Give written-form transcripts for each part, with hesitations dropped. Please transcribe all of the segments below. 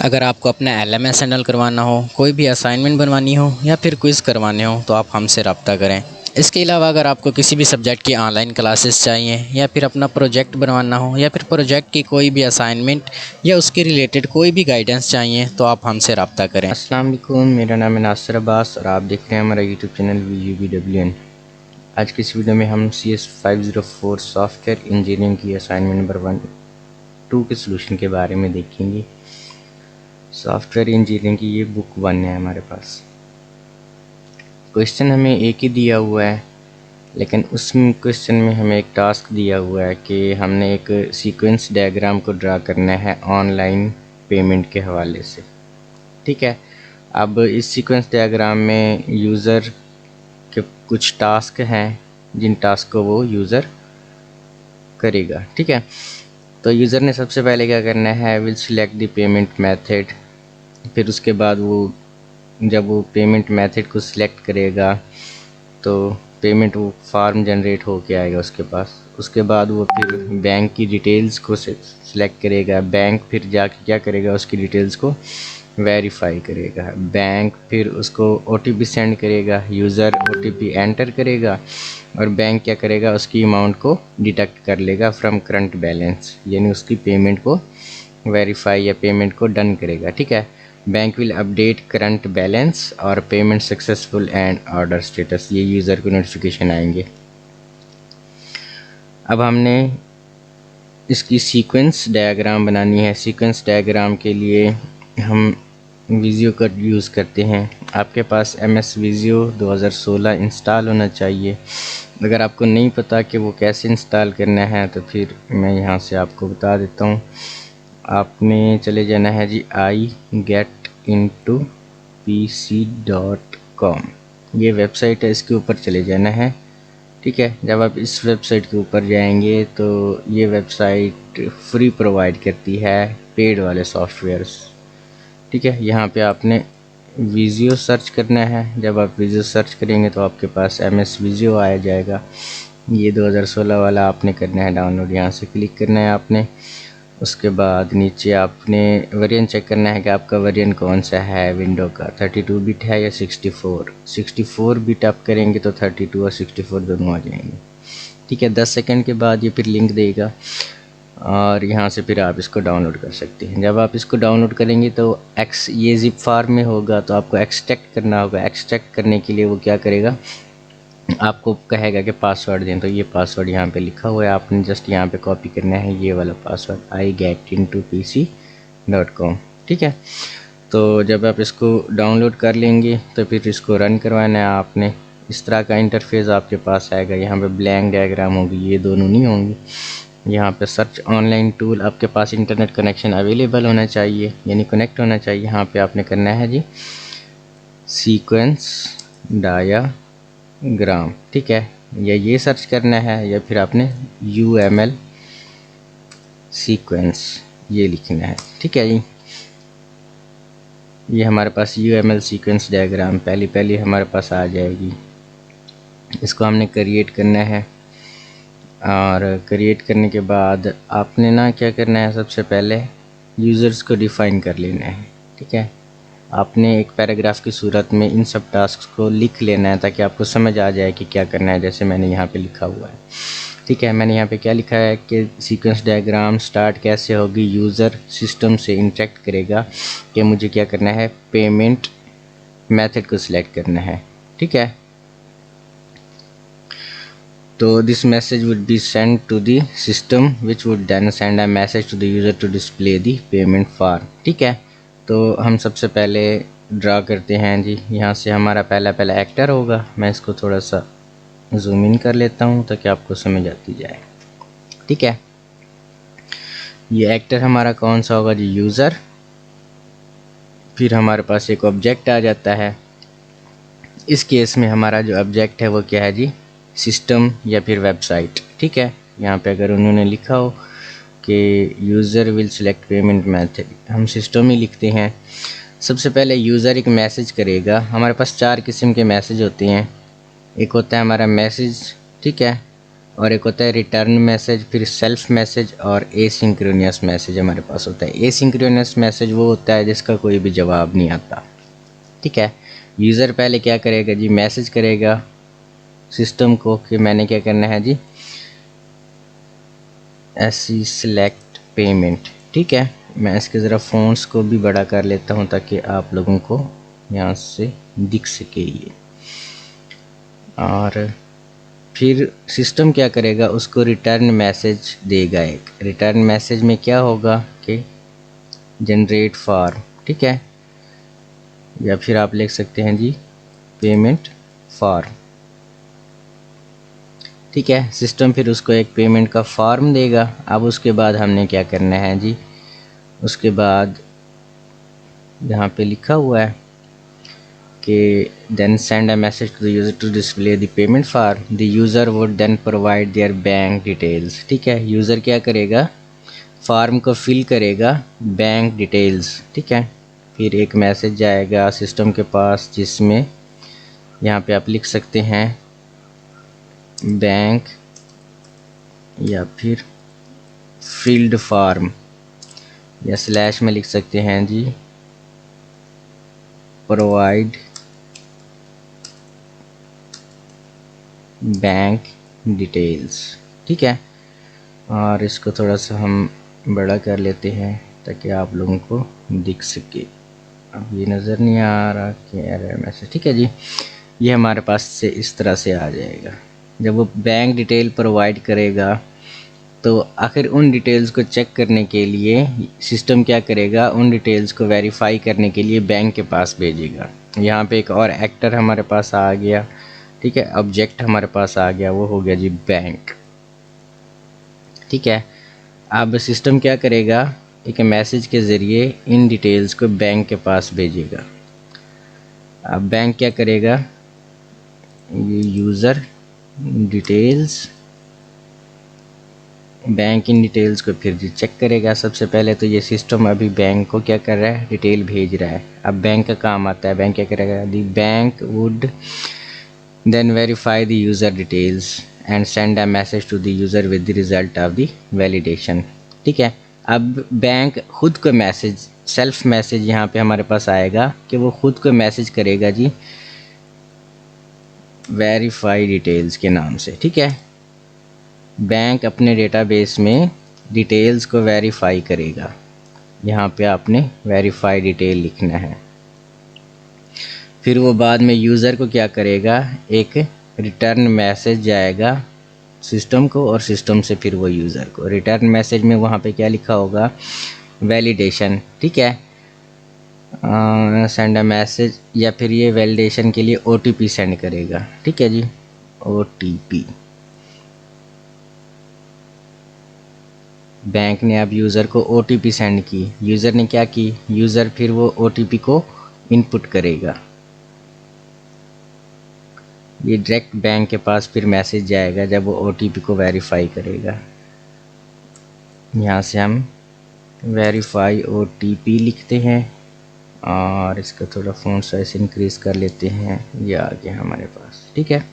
अगर आपको अपना LMS हैंडल करवाना हो, कोई भी असाइनमेंट बनवानी हो या फिर क्विज़ करवाने हो तो आप हमसे रब्ता करें। इसके अलावा अगर आपको किसी भी सब्जेक्ट की ऑनलाइन क्लासेस चाहिए या फिर अपना प्रोजेक्ट बनवाना हो या फिर प्रोजेक्ट की कोई भी असाइनमेंट या उसके रिलेटेड कोई भी गाइडेंस चाहिए तो आप हमसे रब्ता करें। अस्सलाम वालेकुम, मेरा नाम है नासिर अब्बास और आप देख रहे हैं हमारा यूट्यूब चैनल VUBWN। आज की इस वीडियो में हम CS504 सॉफ्टवेयर इंजीनियरिंग की असाइनमेंट नंबर 1-2 के सोल्यूशन के बारे में देखेंगे। सॉफ्टवेयर इंजीनियरिंग की ये बुक 1 है हमारे पास। क्वेश्चन हमें एक ही दिया हुआ है, लेकिन उस क्वेश्चन में हमें एक टास्क दिया हुआ है कि हमने एक सीक्वेंस डायग्राम को ड्रा करना है ऑनलाइन पेमेंट के हवाले से। ठीक है, अब इस सीक्वेंस डायग्राम में यूज़र के कुछ टास्क हैं जिन टास्क को वो यूज़र करेगा। ठीक है, तो यूज़र ने सबसे पहले क्या करना है, will select the payment method. फिर उसके बाद वो जब वो पेमेंट मेथड को सिलेक्ट करेगा तो पेमेंट वो फॉर्म जनरेट होके आएगा उसके पास। उसके बाद वो फिर बैंक की डिटेल्स को सिलेक्ट करेगा। बैंक फिर जाके क्या करेगा, उसकी डिटेल्स को वेरीफाई करेगा। बैंक फिर उसको OTP सेंड करेगा, यूज़र OTP एंटर करेगा और बैंक क्या करेगा, उसकी अमाउंट को डिडक्ट कर लेगा फ्रॉम करंट बैलेंस, यानी उसकी पेमेंट को वेरीफाई या पेमेंट को डन करेगा। ठीक है, bank will update current balance और payment successful and order status, ये यूज़र को नोटिफिकेशन आएंगे। अब हमने इसकी सीक्वेंस डायग्राम बनानी है। सीक्वेंस डायग्राम के लिए हम विजियो का यूज़ करते हैं। आपके पास MS विजियो 2016 इंस्टॉल होना चाहिए। अगर आपको नहीं पता कि वो कैसे इंस्टॉल करना है तो फिर मैं यहाँ से आपको बता देता हूँ। आपने चले जाना है जी igetintopc.com, ये वेबसाइट है, इसके ऊपर चले जाना है। ठीक है, जब आप इस वेबसाइट के ऊपर जाएंगे तो ये वेबसाइट फ्री प्रोवाइड करती है पेड वाले सॉफ्टवेयर्स। ठीक है, यहाँ पे आपने विजियो सर्च करना है। जब आप विजियो सर्च करेंगे तो आपके पास MS विजियो आ जाएगा। ये 2016 वाला आपने करना है डाउनलोड, यहाँ से क्लिक करना है आपने। उसके बाद नीचे आपने वेरिएंट चेक करना है कि आपका वेरिएंट कौन सा है विंडो का, 32 बिट है या 64 बिट आप करेंगे तो 32 और 64 दोनों आ जाएंगे। ठीक है, 10 सेकंड के बाद ये फिर लिंक देगा और यहाँ से फिर आप इसको डाउनलोड कर सकते हैं। जब आप इसको डाउनलोड करेंगे तो ये ज़िप फार्म में होगा, तो आपको एक्सट्रैक्ट करना होगा। एक्सट्रैक्ट करने के लिए वो क्या करेगा, आपको कहेगा कि पासवर्ड दें, तो ये पासवर्ड यहाँ पे लिखा हुआ है, आपने जस्ट यहाँ पे कॉपी करना है ये वाला पासवर्ड, igetintopc.com। ठीक है, तो जब आप इसको डाउनलोड कर लेंगे तो फिर इसको रन करवाना है आपने। इस तरह का इंटरफेस आपके पास आएगा। यहाँ पे ब्लैंक डायग्राम होगी, ये दोनों नहीं होंगी। यहाँ पे सर्च ऑनलाइन टूल, आपके पास इंटरनेट कनेक्शन अवेलेबल होना चाहिए, यानी कनेक्ट होना चाहिए। यहाँ पे आपने करना है जी सीक्वेंस डायग्राम। ठीक है, या ये सर्च करना है या फिर आपने UML सीक्वेंस ये लिखना है। ठीक है जी, ये हमारे पास UML सीक्वेंस डायग्राम पहली हमारे पास आ जाएगी। इसको हमने क्रिएट करना है और क्रिएट करने के बाद आपने ना क्या करना है, सबसे पहले यूज़र्स को डिफ़ाइन कर लेना है। ठीक है, आपने एक पैराग्राफ की सूरत में इन सब टास्क को लिख लेना है ताकि आपको समझ आ जाए कि क्या करना है, जैसे मैंने यहाँ पे लिखा हुआ है। ठीक है, मैंने यहाँ पे क्या लिखा है कि सीक्वेंस डायग्राम स्टार्ट कैसे होगी, यूज़र सिस्टम से इंटरेक्ट करेगा कि मुझे क्या करना है, पेमेंट मेथड को सिलेक्ट करना है। ठीक है, तो this message would be send to the system which would then send a message to the user to display the payment form. ठीक है, तो हम सबसे पहले ड्रा करते हैं जी। यहाँ से हमारा पहला एक्टर होगा। मैं इसको थोड़ा सा जूम इन कर लेता हूँ ताकि आपको समझ आती जाए। ठीक है, ये एक्टर हमारा कौन सा होगा जी, यूज़र। फिर हमारे पास एक ऑब्जेक्ट आ जाता है। इस केस में हमारा जो ऑब्जेक्ट है वो क्या है जी, सिस्टम या फिर वेबसाइट। ठीक है, यहाँ पे अगर उन्होंने लिखा हो कि user will select payment method, हम सिस्टम ही लिखते हैं। सबसे पहले यूज़र एक मैसेज करेगा। हमारे पास 4 किस्म के मैसेज होते हैं। एक होता है हमारा मैसेज, ठीक है, और एक होता है रिटर्न मैसेज, फिर सेल्फ मैसेज और एसिंक्रोनस मैसेज हमारे पास होता है। एसिंक्रोनस मैसेज वो होता है जिसका कोई भी जवाब नहीं आता, ठीक है। यूज़र पहले क्या करेगा जी, मैसेज करेगा सिस्टम को कि मैंने क्या करना है जी, ऐसी सिलेक्ट पेमेंट, ठीक है। मैं इसके ज़रा फ़ॉन्ट्स को भी बड़ा कर लेता हूँ ताकि आप लोगों को यहाँ से दिख सके ये। और फिर सिस्टम क्या करेगा, उसको रिटर्न मैसेज देगा। एक रिटर्न मैसेज में क्या होगा कि जनरेट फॉर्म, ठीक है, या फिर आप लिख सकते हैं जी पेमेंट फॉर्म, ठीक है। सिस्टम फिर उसको एक पेमेंट का फॉर्म देगा। अब उसके बाद हमने क्या करना है जी, उसके बाद यहाँ पे लिखा हुआ है कि then send a message to the user to display the payment form, the user would then provide their bank details, ठीक है। यूज़र क्या करेगा, फॉर्म को फिल करेगा बैंक डिटेल्स, ठीक है। फिर एक मैसेज जाएगा सिस्टम के पास जिसमें यहाँ पे आप लिख सकते हैं बैंक या फिर फील्ड फॉर्म, या स्लैश में लिख सकते हैं जी प्रोवाइड बैंक डिटेल्स, ठीक है। और इसको थोड़ा सा हम बड़ा कर लेते हैं ताकि आप लोगों को दिख सके। अब ये नज़र नहीं आ रहा कि एरर मैसेज, ठीक है जी। ये हमारे पास से इस तरह से आ जाएगा। जब वो बैंक डिटेल प्रोवाइड करेगा तो आखिर उन डिटेल्स को चेक करने के लिए सिस्टम क्या करेगा, उन डिटेल्स को वेरीफाई करने के लिए बैंक के पास भेजेगा। यहाँ पे एक और एक्टर हमारे पास आ गया, ठीक है, ऑब्जेक्ट हमारे पास आ गया, वो हो गया जी बैंक, ठीक है। अब सिस्टम क्या करेगा, एक मैसेज के ज़रिए इन डिटेल्स को बैंक के पास भेजेगा। अब बैंक क्या करेगा, ये user details, bank in details को फिर जी चेक करेगा। सबसे पहले तो ये सिस्टम अभी बैंक को क्या कर रहा है, डिटेल भेज रहा है। अब बैंक का काम आता है, बैंक क्या करेगा, the bank would then verify the user details and send a message to the user with the result of the validation, ठीक है। अब बैंक खुद को मैसेज, सेल्फ मैसेज यहाँ पे हमारे पास आएगा कि वो खुद को मैसेज करेगा जी वेरीफाई डिटेल्स के नाम से, ठीक है। बैंक अपने डेटाबेस में डिटेल्स को वेरीफाई करेगा। यहाँ पे आपने वेरीफाई डिटेल लिखना है। फिर वो बाद में यूज़र को क्या करेगा, एक रिटर्न मैसेज जाएगा सिस्टम को और सिस्टम से फिर वो यूज़र को। रिटर्न मैसेज में वहाँ पे क्या लिखा होगा, वैलिडेशन, ठीक है, सेंड अ मैसेज, या फिर ये वैलिडेशन के लिए ओटीपी सेंड करेगा, ठीक है जी, ओटीपी। बैंक ने अब यूज़र को ओटीपी सेंड की, यूज़र ने क्या की, यूज़र फिर वो ओटीपी को इनपुट करेगा। ये डायरेक्ट बैंक के पास फिर मैसेज जाएगा जब वो ओटीपी को वेरीफाई करेगा। यहाँ से हम वेरीफाई ओटीपी लिखते हैं और इसका थोड़ा फ़ॉन्ट साइज इंक्रीज़ कर लेते हैं, ये आ गया हमारे पास, ठीक है।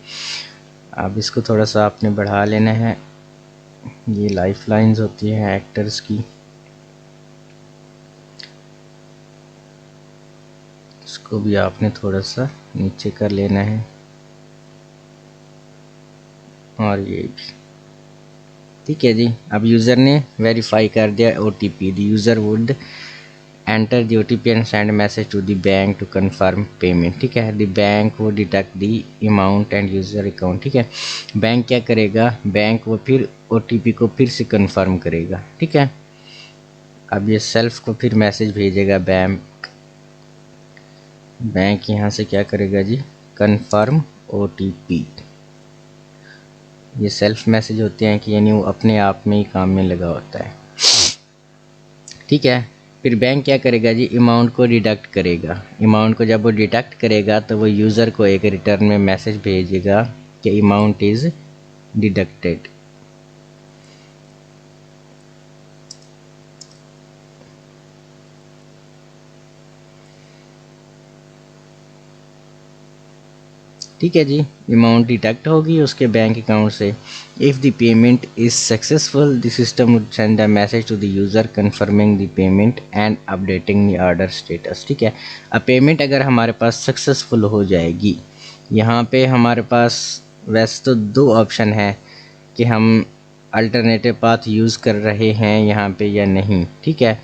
अब इसको थोड़ा सा आपने बढ़ा लेना है। ये लाइफ लाइन्स होती हैं एक्टर्स की, इसको भी आपने थोड़ा सा नीचे कर लेना है, और ये भी, ठीक है जी। अब यूज़र ने वेरीफाई कर दिया OTP, the user would enter the OTP and send message to the bank to confirm payment, ठीक है। द बैंक वो deduct the amount and user account, ठीक है। बैंक क्या करेगा, बैंक वो फिर ओटीपी को फिर से कंफर्म करेगा, ठीक है। अब ये सेल्फ को फिर मैसेज भेजेगा बैंक, बैंक यहाँ से क्या करेगा जी, कंफर्म ओटीपी। ये सेल्फ मैसेज होते हैं कि यानी वो अपने आप में ही काम में लगा होता है, ठीक है। फिर बैंक क्या करेगा जी, अमाउंट को डिडक्ट करेगा। अमाउंट को जब वो डिडक्ट करेगा तो वो यूज़र को एक रिटर्न में मैसेज भेजेगा कि अमाउंट इज़ डिडक्टेड। ठीक है जी, अमाउंट डिडक्ट होगी उसके बैंक अकाउंट से। If the payment is successful the system would send a message to the user confirming the payment and updating the order status. ठीक है, अब पेमेंट अगर हमारे पास सक्सेसफुल हो जाएगी, यहाँ पे हमारे पास वैसे तो दो ऑप्शन है कि हम अल्टरनेटिव पाथ यूज़ कर रहे हैं यहाँ पे या नहीं। ठीक है,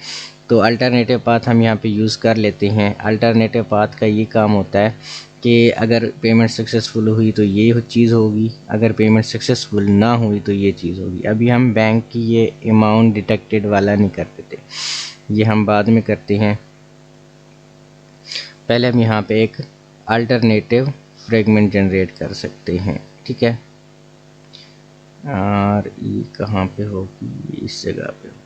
तो अल्टरनेटिव पाथ हम यहाँ पे यूज़ कर लेते हैं। अल्टरनेटिव पाथ का ये काम होता है कि अगर पेमेंट सक्सेसफुल हुई तो ये चीज़ होगी, अगर पेमेंट सक्सेसफुल ना हुई तो ये चीज़ होगी। अभी हम बैंक की ये अमाउंट डिटेक्टेड वाला नहीं करते थे, ये हम बाद में करते हैं। पहले हम यहाँ पे एक अल्टरनेटिव फ्रेगमेंट जनरेट कर सकते हैं। ठीक है, और ये कहाँ पे होगी, इस जगह पे होगी।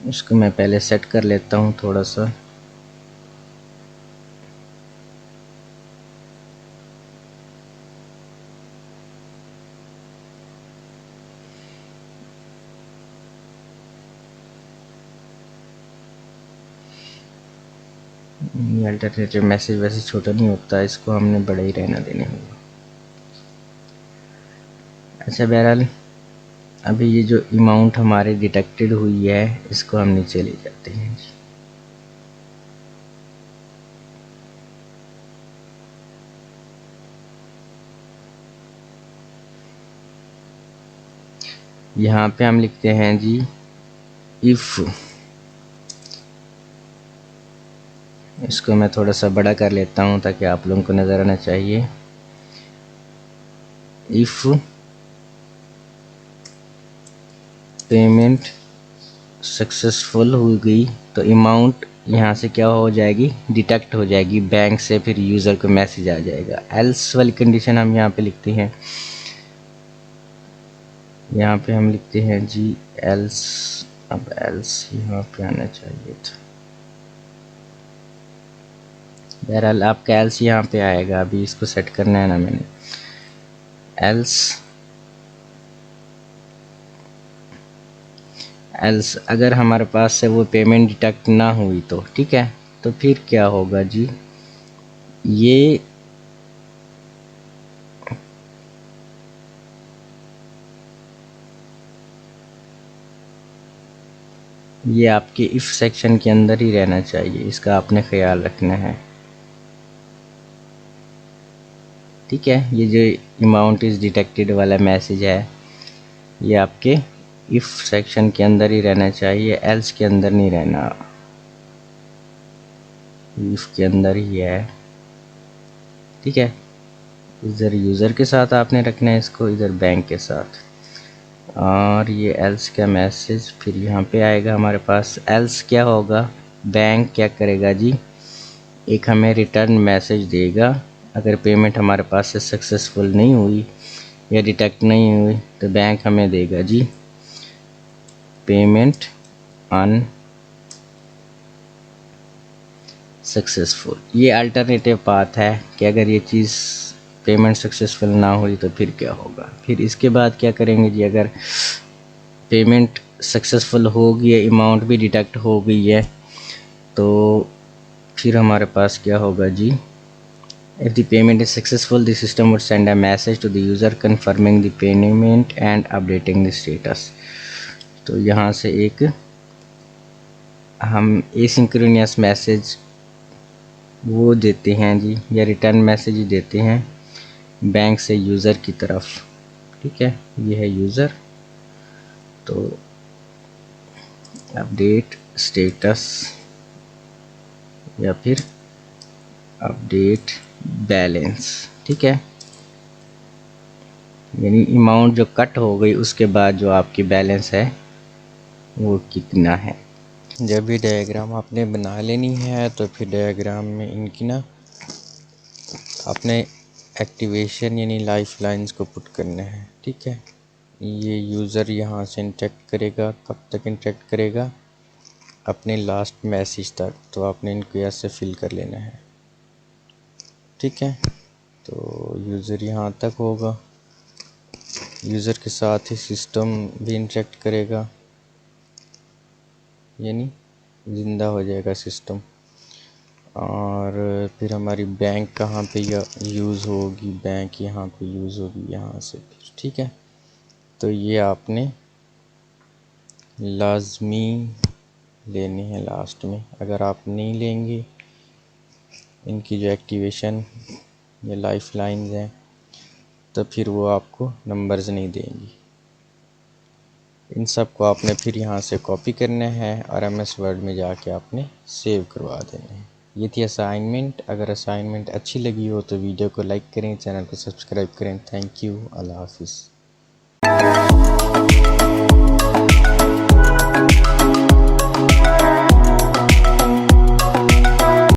इसको मैं पहले सेट कर लेता हूँ थोड़ा सा। ये अल्टरनेटिव मैसेज वैसे छोटा नहीं होता, इसको हमने बड़ा ही रहना देने होगा। अच्छा, बहरहाल अभी ये जो अमाउंट हमारे डिटेक्टेड हुई है इसको हम नीचे ले जाते हैं जी। यहाँ पे हम लिखते हैं जी इफ़, इसको मैं थोड़ा सा बड़ा कर लेता हूँ ताकि आप लोगों को नज़र आना चाहिए। इफ़ पेमेंट सक्सेसफुल हो गई तो अमाउंट यहाँ से क्या हो जाएगी, डिटेक्ट हो जाएगी बैंक से, फिर यूज़र को मैसेज आ जाएगा। एल्स वाली कंडीशन हम यहाँ पे लिखते हैं, यहाँ पे हम लिखते हैं जी एल्स। अब एल्स यहाँ पे आना चाहिए था, बहरहाल आपका एल्स यहाँ पे आएगा। अभी इसको सेट करना है ना मैंने। एल्स अगर हमारे पास से वो पेमेंट डिटेक्ट ना हुई तो ठीक है, तो फिर क्या होगा जी, ये आपके इफ़ सेक्शन के अंदर ही रहना चाहिए, इसका आपने ख्याल रखना है। ठीक है, ये जो अमाउंट इज़ डिटेक्टेड वाला मैसेज है ये आपके इफ़ सेक्शन के अंदर ही रहना चाहिए, एल्स के अंदर नहीं रहना, इफ़ के अंदर ही है। ठीक है, इधर यूज़र के साथ आपने रखना है इसको, इधर बैंक के साथ। और ये एल्स का मैसेज फिर यहाँ पे आएगा हमारे पास। एल्स क्या होगा, बैंक क्या करेगा जी, एक हमें रिटर्न मैसेज देगा। अगर पेमेंट हमारे पास से सक्सेसफुल नहीं हुई या डिटेक्ट नहीं हुई तो बैंक हमें देगा जी पेमेंट अन सक्सेसफुल। ये अल्टरनेटिव पाथ है कि अगर ये चीज़ पेमेंट सक्सेसफुल ना हुई तो फिर क्या होगा। फिर इसके बाद क्या करेंगे जी, अगर पेमेंट सक्सेसफुल हो गई है, अमाउंट भी डिटेक्ट हो गई है, तो फिर हमारे पास क्या होगा जी, if the payment is successful the system would send a message to the user confirming the payment and updating the status. तो यहाँ से एक हम एसिंक्रोनस मैसेज वो देते हैं जी, या रिटर्न मैसेज ही देते हैं बैंक से यूज़र की तरफ। ठीक है, ये है यूज़र, तो अपडेट स्टेटस या फिर अपडेट बैलेंस। ठीक है, यानी अमाउंट जो कट हो गई उसके बाद जो आपकी बैलेंस है वो कितना है। जब भी डायग्राम आपने बना लेनी है तो फिर डायग्राम में इनकी ना आपने एक्टिवेशन यानी लाइफ लाइन्स को पुट करना है। ठीक है, ये यूज़र यहाँ से इंटरेक्ट करेगा, कब तक इंटरेक्ट करेगा, अपने लास्ट मैसेज तक। तो आपने इनको ऐसे फिल कर लेना है। ठीक है, तो यूज़र यहाँ तक होगा, यूज़र के साथ ही सिस्टम भी इंटरेक्ट करेगा, यानी ज़िंदा हो जाएगा सिस्टम। और फिर हमारी बैंक कहाँ पे यूज़ होगी, बैंक यहाँ पे यूज़ होगी यहाँ से फिर, ठीक है। तो ये आपने लाजमी लेने हैं लास्ट में। अगर आप नहीं लेंगे, इनकी जो एक्टिवेशन या लाइफ लाइन्स हैं, तो फिर वो आपको नंबर्स नहीं देंगी। इन सब को आपने फिर यहाँ से कॉपी करना है और MS वर्ड में जाके आपने सेव करवा देना है। ये थी असाइनमेंट। अगर असाइनमेंट अच्छी लगी हो तो वीडियो को लाइक करें, चैनल को सब्सक्राइब करें। Thank you. अल्लाह हाफिज़।